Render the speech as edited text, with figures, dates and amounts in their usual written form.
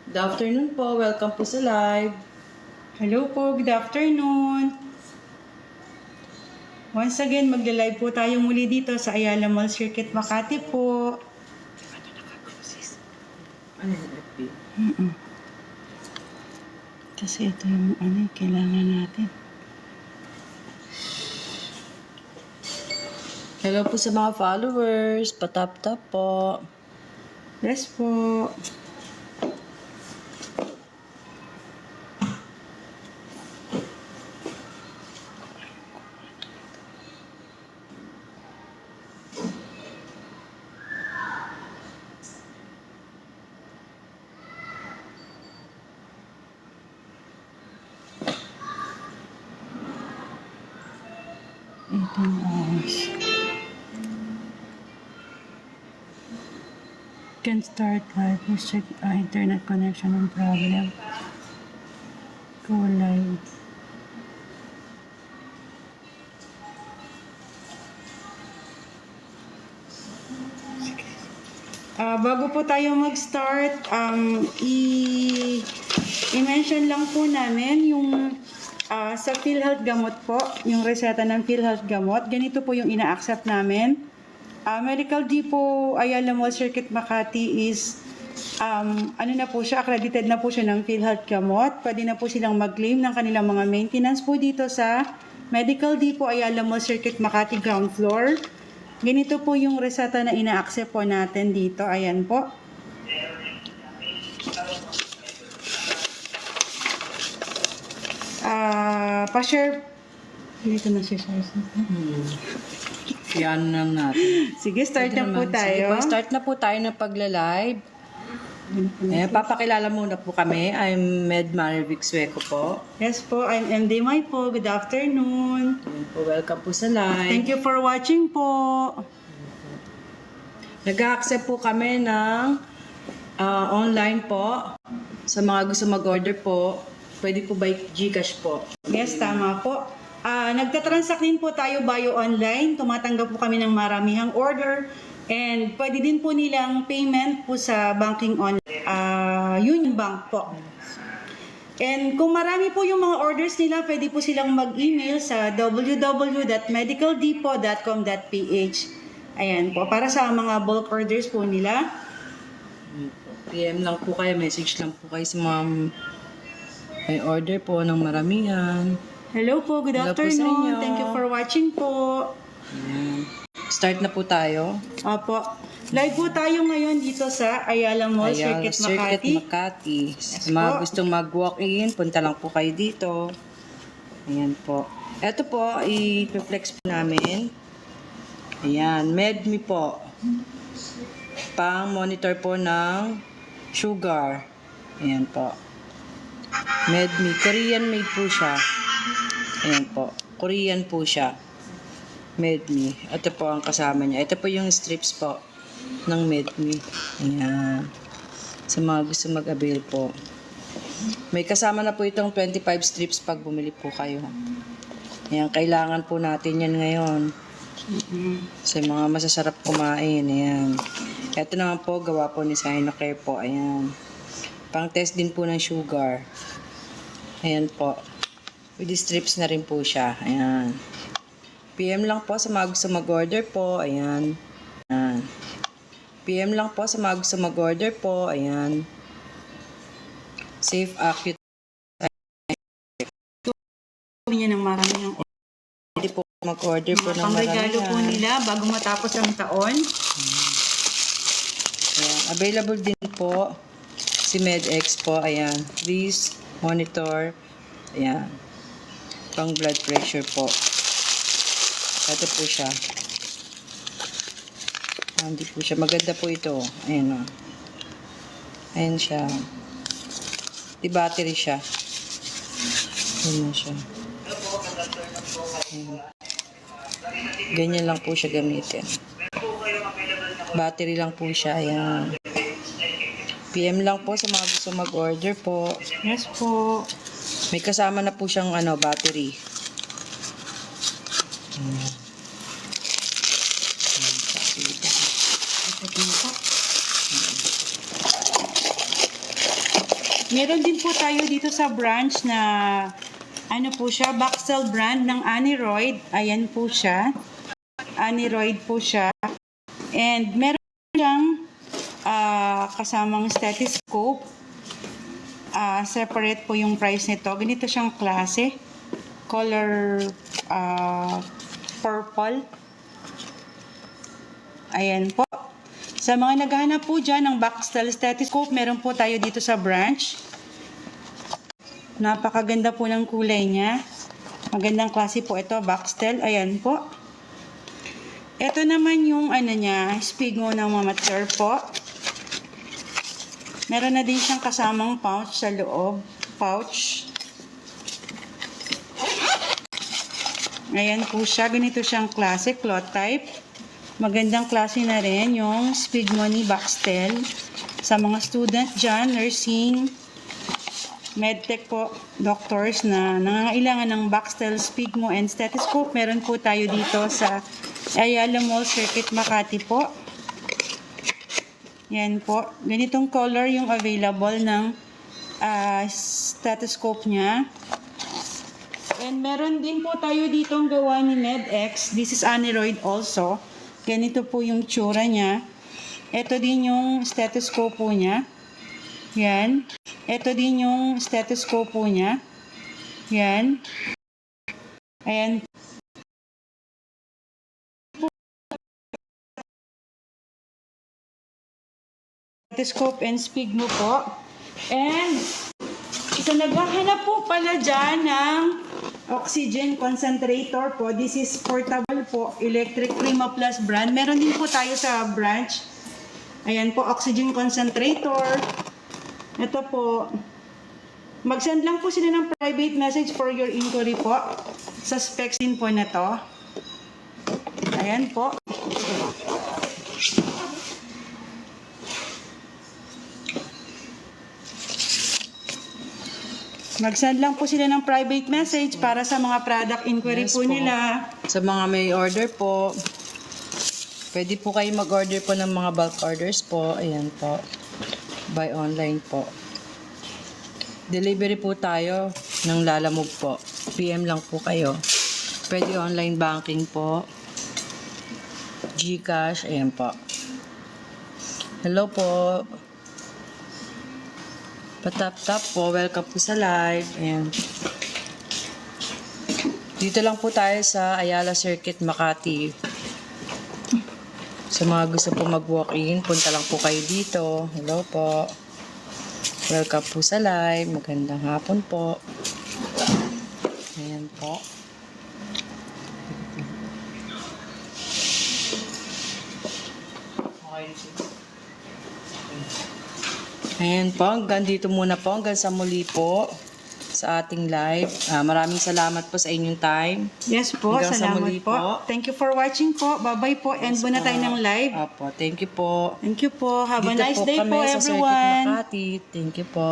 Good afternoon po. Welcome po sa live. Hello po, good afternoon. Once again, magla-live po tayo muli dito sa Ayala Mall Circuit, Makati po. Ano yung FB? Kasi ito yung kailangan natin. Hello po sa mga followers. Patap-tap po. Yes po. Can start live. Please check internet connection and problem. Go live. Bago po tayo mag-start, i-mention lang po namin yung sa PhilHealth Gamot po, yung reseta ng PhilHealth Gamot. Ganito po yung ina-accept namin. Medical Depot Ayala Mall Circuit Makati is na po siya, accredited na po siya ng PhilHealth Gamot. Pwede na po silang mag-claim ng kanilang mga maintenance po dito sa Medical Depot Ayala Mall Circuit Makati ground floor. Ganito po yung reseta na ina-accept po natin dito. Ayan po. Pa-share. Dito na siya. Yan lang natin. Sige, start na po tayo. Sige, start na po tayo ng pagla-live. Papakilala muna po kami. I'm Med Marivic Sueco po. Yes po, I'm MD Mai po. Good afternoon. Yan po, welcome po sa live. Thank you for watching po. Nag-accept po kami ng online po. Sa mga gusto mag-order po, pwede po by Gcash po. Yes, tama po. Nagtatransact din po tayo bio online. Tumatanggap po kami ng maramihang order. And pwede din po nilang payment po sa banking online. Union Bank po. And kung marami po yung mga orders nila, pwede po silang mag-email sa www.medicaldepot.com.ph. Ayan po, para sa mga bulk orders po nila. PM lang po kayo, message lang po kayo sa mga may order po ng maramihan. Hello po, good Hello po sa afternoon. inyo. Thank you for watching po. Ayan. Start na po tayo. Opo. Live po tayo ngayon dito sa Ayala Mall, Circuit Makati. Makati. Yes Sa mga po. gustong mag-walk-in, punta lang po kayo dito. Ayan po. Ito po, i-flex po namin. Ayan, MedMe po. Pang monitor po ng sugar. Ayan po. MedMe. Korean made po siya. Ayan po. Korean po siya. MedMe. Ito po ang kasama niya. Ito po yung strips po ng MedMe. Ayan. Sa mga gusto mag-avail po. May kasama na po itong 25 strips pag bumili po kayo. Ayan. Kailangan po natin yan ngayon. Sa mga masasarap kumain. Ayan. Ito naman po, gawa po ni Sinocare po. Ayan. Pang-test din po ng sugar. Ayan po. With strips na rin po siya. Ayan. PM lang po sa mga gusto mag-order po. Ayan. Ayan. PM lang po sa mga gusto mag-order po. Ayan. Safe, accurate. Niya ng maramihang Pwede po mag-order po ng pangregalo po maramihan. nila bago matapos ang taon. Ayan. Available din po si MedX po. Ayan. Please monitor. Ayan. Pang blood pressure po. Ito po siya. Hindi po siya. Maganda po ito. Ayan o. Ayan siya. Di battery siya. Ayan siya. Ayan. Ganyan lang po siya gamitin. Battery lang po siya. Ayan. PM lang po sa mga gusto mag-order po. Yes po. May kasama na po siyang battery. Meron din po tayo dito sa branch na ano po siya, Baxtel brand ng Aneroid. Ayan po siya. Aneroid po siya. And meron siyang kasamang stethoscope. Separate po yung price nito. Ganito siyang klase. Color purple. Ayan po. Sa mga naghahanap po dyan ng Baxtel stethoscope, meron po tayo dito sa branch. Napakaganda po ng kulay niya. Magandang klase po ito, Baxtel. Ayan po. Ito naman yung ano niya, Spigmo ng Mamateur po. Meron na din siyang kasamang pouch sa loob. Pouch. Ayan po siya. Ganito siyang klase, cloth type. Magandang klase na rin yung Spigmo ni Baxtel. Sa mga student dyan, nursing, medtech po, doctors na nangangailangan ng Baxtel, Spigmo, and stethoscope. Meron po tayo dito sa Ayala Mall Circuit, Makati po. Yan po. Ganitong color yung available ng stethoscope niya. And meron din po tayo ditong gawa ni MedX. This is Aneroid also. Ganito po yung tsura niya. Ito din yung stethoscope po niya. Yan. Ito din yung stethoscope po niya. Yan. Ayan. Stethoscope and Spigmo po. And isa naghahanap po pala dyan ng oxygen concentrator po. This is portable po. Electric Prima Plus brand. Meron din po tayo sa branch. Ayan po, oxygen concentrator. Ito po, mag-send lang po sila ng private message for your inquiry po. Sa specs din po na to. Ayan po. Mag-send lang po sila ng private message para sa mga product inquiry Yes po po. nila. Sa mga may order po, pwede po kayo mag-order po ng mga bulk orders po. Ayan po. By online po. Delivery po tayo ng Lalamove po. PM lang po kayo. Pwede online banking po. GCash. Ayan po. Hello po. Patap-tap po. Welcome po sa live. Ayan. Dito lang po tayo sa Ayala Circuit, Makati. Sa mga gusto po mag-walk-in, punta lang po kayo dito. Hello po. Welcome po sa live. Magandang hapon po. Ayan po. Ayan po. Hanggang dito muna po. Hanggang sa muli po sa ating live. Maraming salamat po sa inyong time. Yes po, Hanggang sa salamat muli po. po. Thank you for watching po. Bye-bye po. End muna tayo ng live. Opo. Thank you po. Thank you po. Have a Dito nice po day kami po, sa Circuit everyone. Makati. Thank you po.